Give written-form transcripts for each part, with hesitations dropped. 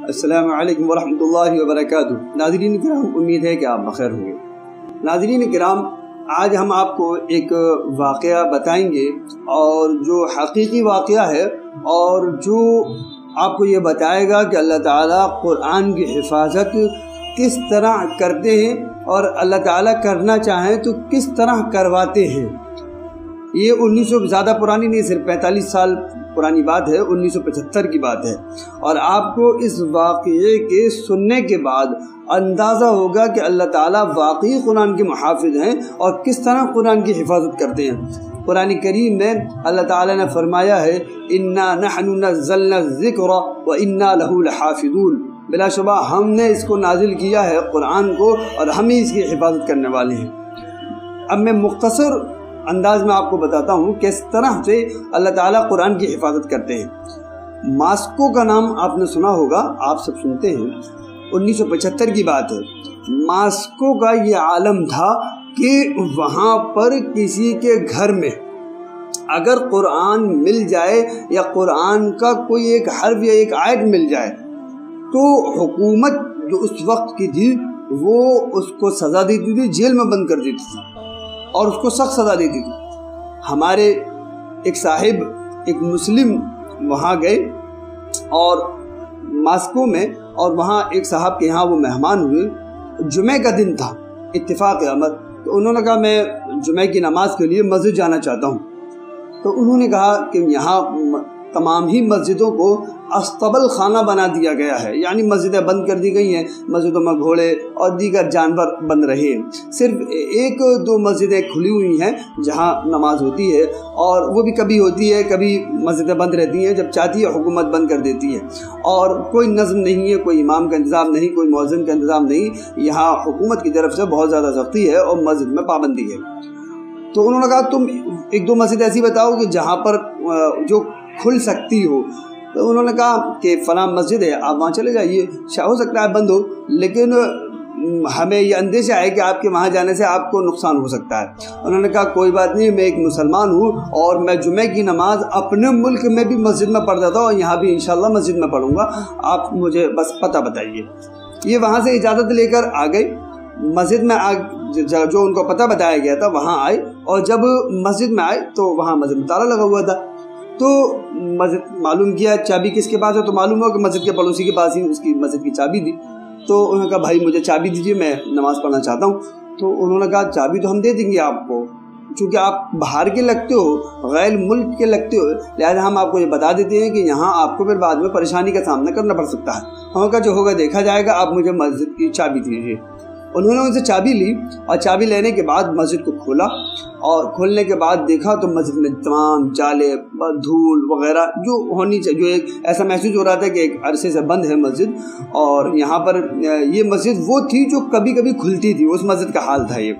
السلام علیکم ورحمۃ اللہ وبرکاتہ۔ ناظرین کرام، امید ہے کہ آپ بخیر ہوں گے۔ ناظرین کرام، آج ہم آپ کو ایک واقعہ بتائیں گے، اور جو حقیقی واقعہ ہے اور جو آپ کو یہ بتائے گا کہ اللہ تعالیٰ قرآن کی حفاظت کس طرح کرتے ہیں، اور اللہ تعالیٰ کرنا چاہیں تو کس طرح کرواتے ہیں۔ یہ 1900 زیادہ پرانی نہیں، صرف 45 سال پرانی بات ہے، 1975 کی بات ہے، اور آپ کو اس واقعے کے سننے کے بعد اندازہ ہوگا کہ اللہ تعالیٰ واقعی قرآن کے محافظ ہیں اور کس طرح قرآن کی حفاظت کرتے ہیں۔ قرآن کریم میں اللہ تعالیٰ نے فرمایا ہے اِنَّا نَحْنُ نَزَّلْنَا الذِّكْرَ وَإِنَّا لَهُ لَحَافِظُونَ، بلا شبہ ہم نے اس کو نازل کیا ہے قرآن کو، اور ہم ہی اس کی حفاظت کرنے والے ہیں۔ اب میں مختصر انداز میں آپ کو بتاتا ہوں کس طرح سے اللہ تعالیٰ قرآن کی حفاظت کرتے ہیں۔ ماسکو کا نام آپ نے سنا ہوگا، آپ سب سنتے ہیں، 1975 کی بات ہے۔ ماسکو کا یہ عالم تھا کہ وہاں پر کسی کے گھر میں اگر قرآن مل جائے یا قرآن کا کوئی ایک حرف یا ایک آیت مل جائے تو حکومت جو اس وقت کی تھی وہ اس کو سزا دیتی تھی، جیل میں بند کر دیتی تھی اور اس کو سخت سزا دیتی تھی۔ ہمارے ایک صاحب، ایک مسلم وہاں گئے اور ماسکو میں، اور وہاں ایک صاحب کے یہاں وہ مہمان ہوئے۔ جمعہ کا دن تھا، اتفاق امر، تو انہوں نے کہا میں جمعہ کی نماز کے لیے مسجد جانا چاہتا ہوں۔ تو انہوں نے کہا کہ یہاں تمام ہی مسجدوں کو استبل خانہ بنا دیا گیا ہے، یعنی مسجدیں بند کر دی گئی ہیں، مسجدوں میں گھوڑے اور دیگر جانور بند رہے ہیں، صرف ایک دو مسجدیں کھلی ہوئی ہیں جہاں نماز ہوتی ہے، اور وہ بھی کبھی ہوتی ہے، کبھی مسجدیں بند رہتی ہیں، جب چاہتی ہے حکومت بند کر دیتی ہے، اور کوئی نظم نہیں ہے، کوئی امام کا انتظام نہیں، کوئی مؤذن کا انتظام نہیں، یہاں حکومت کی طرف سے بہت زیادہ سختی ہے اور مسجد میں پابندی ہے۔ تو انہوں نے کہا تم ایک دو مسجد ایسی بتاؤ کہ جہاں پر جو کھل سکتی ہو۔ تو انہوں نے کہا کہ فلاں مسجد ہے، آپ وہاں چلے جائیے، ہو سکتا ہے بند ہو، لیکن ہمیں یہ اندیشہ ہے کہ آپ کے وہاں جانے سے آپ کو نقصان ہو سکتا ہے۔ انہوں نے کہا کوئی بات نہیں، میں ایک مسلمان ہوں اور میں جمعہ کی نماز اپنے ملک میں بھی مسجد میں پڑھتا تھا اور یہاں بھی انشاءاللہ مسجد میں پڑھوں گا، آپ مجھے بس پتہ بتائیے۔ یہ وہاں سے اجازت لے کر آ گئے، مسجد میں جو ان کو پتہ بتایا گیا تھا وہاں آئے، اور جب مسجد میں آئے تو وہاں مسجد میں تالا لگا ہوا تھا۔ تو مسجد معلوم کیا چابی کس کے پاس ہے، تو معلوم ہوا کہ مسجد کے پڑوسی کے پاس ہی اس کی مسجد کی چابی تھی۔ تو انہوں نے کہا بھائی مجھے چابی دیجیے، میں نماز پڑھنا چاہتا ہوں۔ تو انہوں نے کہا چابی تو ہم دے دیں گے آپ کو، چونکہ آپ باہر کے لگتے ہو، غیر ملک کے لگتے ہو، لہٰذا ہم آپ کو یہ بتا دیتے ہیں کہ یہاں آپ کو پھر بعد میں پریشانی کا سامنا کرنا پڑ سکتا ہے۔ انہوں نے کہا جو ہوگا دیکھا جائے گا، آپ مجھے مسجد کی چابی دیجیے۔ انہوں نے ان سے چابی لی، اور چابی لینے کے بعد مسجد کو کھولا، اور کھولنے کے بعد دیکھا تو مسجد میں تمام جالے، دھول وغیرہ جو ہونی چاہیے، جو ایک ایسا محسوس ہو رہا تھا کہ ایک عرصے سے بند ہے مسجد، اور یہاں پر یہ مسجد وہ تھی جو کبھی کبھی کھلتی تھی، اس مسجد کا حال تھا یہ۔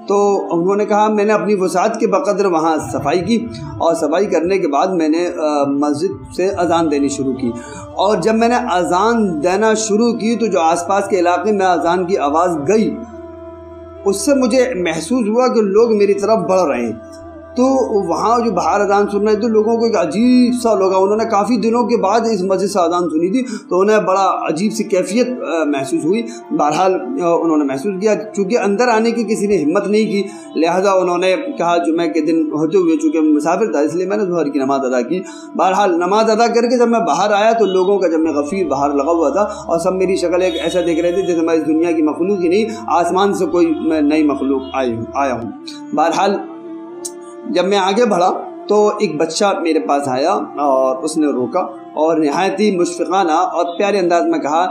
تو انہوں نے کہا میں نے اپنی وسعت کے بقدر وہاں صفائی کی، اور صفائی کرنے کے بعد میں نے مسجد سے اذان دینی شروع کی، اور جب میں نے اذان دینا شروع کی تو جو آس پاس کے علاقے میں اذان کی آواز گئی، اس سے مجھے محسوس ہوا کہ لوگ میری طرف بڑھ رہے ہیں۔ تو وہاں جو باہر اذان سن رہے تھے لوگوں کو ایک عجیب سا لگا، انہوں نے کافی دنوں کے بعد اس مسجد سے اذان سنی تھی تو انہیں بڑا عجیب سی کیفیت محسوس ہوئی۔ بہرحال انہوں نے محسوس کیا، چونکہ اندر آنے کی کسی نے ہمت نہیں کی، لہذا انہوں نے کہا جمعہ کے دن ہوتے ہوئے چونکہ مسافر تھا اس لیے میں نے ظہر کی نماز ادا کی۔ بہرحال نماز ادا کر کے جب میں باہر آیا تو لوگوں کا جمع غفیر باہر لگا ہوا تھا، اور سب میری شکل ایک ایسا دیکھ رہے تھے جیسے میں اس دنیا کی مخلوق ہی نہیں، آسمان سے کوئی میں نئی مخلوق آیا ہوں۔ بہرحال جب میں آگے بڑھا تو ایک بچہ میرے پاس آیا اور اس نے روکا اور نہایت ہی مشفقانہ اور پیارے انداز میں کہا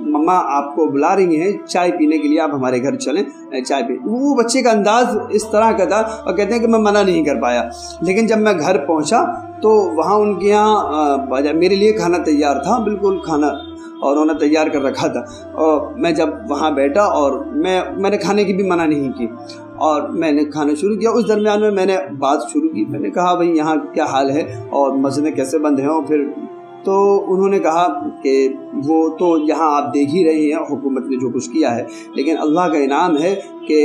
مما آپ کو بلا رہی ہیں چائے پینے کے لیے، آپ ہمارے گھر چلیں چائے پی۔ وہ بچے کا انداز اس طرح کا تھا، اور کہتے ہیں کہ میں منع نہیں کر پایا، لیکن جب میں گھر پہنچا تو وہاں ان کے یہاں میرے لیے کھانا تیار تھا، بالکل کھانا اور انہوں نے تیار کر رکھا تھا، اور میں جب وہاں بیٹھا اور میں نے کھانے کی بھی منع نہیں کی، اور میں نے کھانا شروع کیا۔ اس درمیان میں نے بات شروع کی، میں نے کہا بھئی یہاں کیا حال ہے اور مسجدیں کیسے بند ہیں، اور پھر تو انہوں نے کہا کہ وہ تو یہاں آپ دیکھ ہی رہے ہیں حکومت نے جو کچھ کیا ہے، لیکن اللہ کا انعام ہے کہ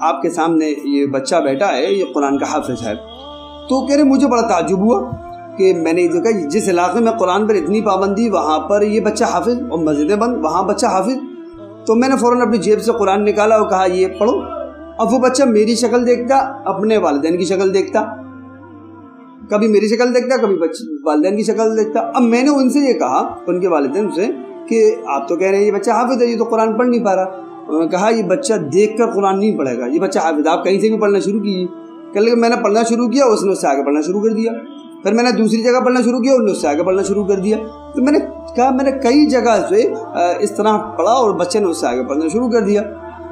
آپ کے سامنے یہ بچہ بیٹھا ہے، یہ قرآن کا حافظ ہے۔ تو کہہ رہے مجھے بڑا تعجب ہوا کہ میں نے دیکھا جس علاقے میں قرآن پر اتنی پابندی وہاں پر یہ بچہ حافظ، اور مسجدیں بند وہاں بچہ حافظ، تو میں نے فوراً اپنی جیب سے قرآن نکالا اور کہا یہ پڑھو۔ اب وہ بچہ میری شکل دیکھتا، اپنے والدین کی شکل دیکھتا، کبھی میری شکل دیکھتا، کبھی والدین کی شکل دیکھتا۔ اب میں نے ان سے یہ کہا، ان کے والدین سے، کہ آپ تو کہہ رہے ہیں یہ بچہ حافظ ہے، یہ تو قرآن پڑھ نہیں پا رہا۔ انہوں نے کہا یہ بچہ دیکھ کر قرآن نہیں پڑھے گا، یہ بچہ حافظ، آپ کہیں سے بھی پڑھنا شروع کیجیے۔ کہ میں نے پڑھنا شروع کیا، اس نے اس سے آگے پڑھنا شروع کر دیا، پھر میں نے دوسری جگہ پڑھنا شروع کیا، انہوں نے اس سے آگے پڑھنا شروع کر دیا۔ تو میں نے کہا میں نے کئی جگہ سے اس طرح پڑھا اور بچے نے اس سے آگے پڑھنا شروع کر دیا۔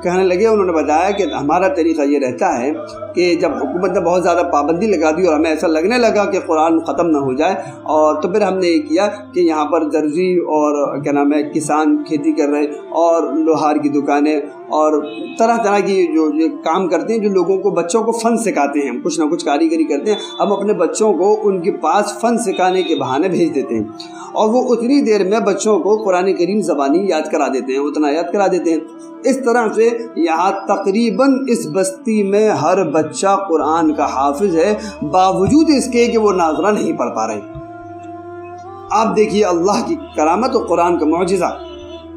کہنے لگے، انہوں نے بتایا کہ ہمارا طریقہ یہ رہتا ہے کہ جب حکومت نے بہت زیادہ پابندی لگا دی اور ہمیں ایسا لگنے لگا کہ قرآن ختم نہ ہو جائے، اور تو پھر ہم نے یہ کیا کہ یہاں پر درزی اور کیا نام ہے کسان کھیتی کر رہے ہیں، اور لوہار کی دکانیں اور طرح طرح کی جو کام کرتے ہیں، جو لوگوں کو بچوں کو فن سکھاتے ہیں، کچھ نہ کچھ کاریگری کرتے ہیں، ہم اپنے بچوں کو ان کے پاس فن سکھانے کے بہانے بھیج دیتے ہیں، اور وہ اتنی دیر میں بچوں کو قرآن کریم زبانی یاد کرا دیتے ہیں، اتنا یاد کرا دیتے ہیں۔ اس طرح سے یہاں تقریباً اس بستی میں ہر بچہ قرآن کا حافظ ہے، باوجود اس کے کہ وہ ناظرہ نہیں پڑھ پا رہے۔ آپ دیکھیے اللہ کی کرامت اور قرآن کا معجزہ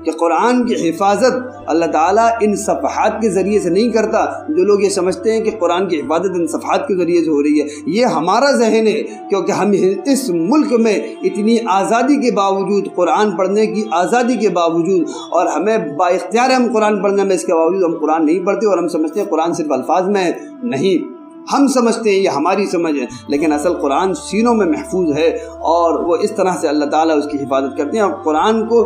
کہ قرآن کی حفاظت اللہ تعالیٰ ان صفحات کے ذریعے سے نہیں کرتا۔ جو لوگ یہ سمجھتے ہیں کہ قرآن کی حفاظت ان صفحات کے ذریعے سے ہو رہی ہے، یہ ہمارا ذہن ہے، کیونکہ ہم اس ملک میں اتنی آزادی کے باوجود، قرآن پڑھنے کی آزادی کے باوجود، اور ہمیں با اختیار ہم قرآن پڑھنے میں، اس کے باوجود ہم قرآن نہیں پڑھتے، اور ہم سمجھتے ہیں قرآن صرف الفاظ میں ہے۔ نہیں، ہم سمجھتے ہیں، یہ ہماری سمجھ ہے، لیکن اصل قرآن سینوں میں محفوظ ہے، اور وہ اس طرح سے اللہ تعالیٰ اس کی حفاظت کرتے ہیں۔ اور قرآن کو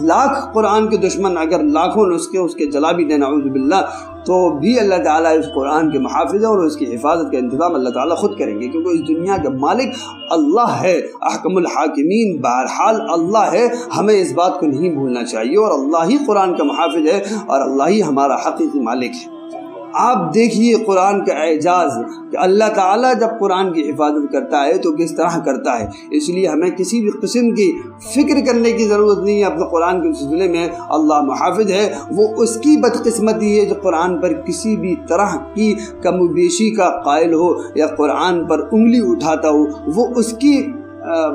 لاکھ قرآن کے دشمن اگر لاکھوں نسخے اس کے جلا بھی دیں نعوذ باللہ، تو بھی اللہ تعالیٰ اس قرآن کے محافظ ہے، اور اس کی حفاظت کا انتظام اللہ تعالیٰ خود کریں گے، کیونکہ اس دنیا کا مالک اللہ ہے، احکم الحاکمین، بہرحال اللہ ہے۔ ہمیں اس بات کو نہیں بھولنا چاہیے، اور اللہ ہی قرآن کا محافظ ہے، اور اللہ ہی ہمارا حقیقی مالک ہے۔ آپ دیکھیے قرآن کا اعجاز کہ اللہ تعالیٰ جب قرآن کی حفاظت کرتا ہے تو کس طرح کرتا ہے۔ اس لیے ہمیں کسی بھی قسم کی فکر کرنے کی ضرورت نہیں ہے اپنے قرآن کے سلسلے میں۔ اللہ محافظ ہے، وہ اس کی بدقسمتی ہے جو قرآن پر کسی بھی طرح کی کم و بیشی کا قائل ہو یا قرآن پر انگلی اٹھاتا ہو، وہ اس کی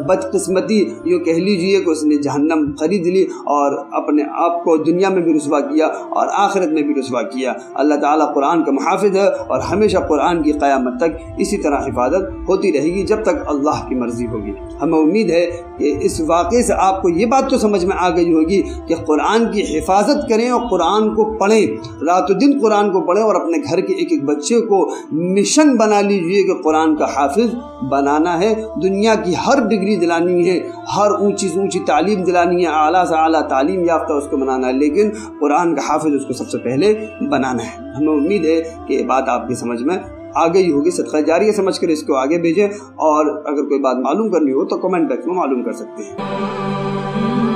بدقسمتی، یہ کہہ لیجئے کہ اس نے جہنم خرید لی اور اپنے آپ کو دنیا میں بھی رسوا کیا اور آخرت میں بھی رسوا کیا۔ اللہ تعالیٰ قرآن کا محافظ ہے، اور ہمیشہ قرآن کی قیامت تک اسی طرح حفاظت ہوتی رہے گی جب تک اللہ کی مرضی ہوگی۔ ہمیں امید ہے کہ اس واقعے سے آپ کو یہ بات تو سمجھ میں آ گئی ہوگی کہ قرآن کی حفاظت کریں اور قرآن کو پڑھیں، رات و دن قرآن کو پڑھیں، اور اپنے گھر کے ایک ایک بچے کو مشن بنا لیجئے کہ قرآن کا حافظ بنانا ہے۔ دنیا کی ہر ڈگری دلانی ہے، ہر اونچی سے اونچی تعلیم دلانی ہے، اعلیٰ سے اعلیٰ تعلیم یافتہ اس کو بنانا ہے، لیکن قرآن کا حافظ اس کو سب سے پہلے بنانا ہے۔ ہمیں امید ہے کہ یہ بات آپ کی سمجھ میں آ گئی ہوگی۔ صدقہ جاریہ سمجھ کر اس کو آگے بھیجیں، اور اگر کوئی بات معلوم کرنی ہو تو کمنٹ باکس میں معلوم کر سکتے ہیں۔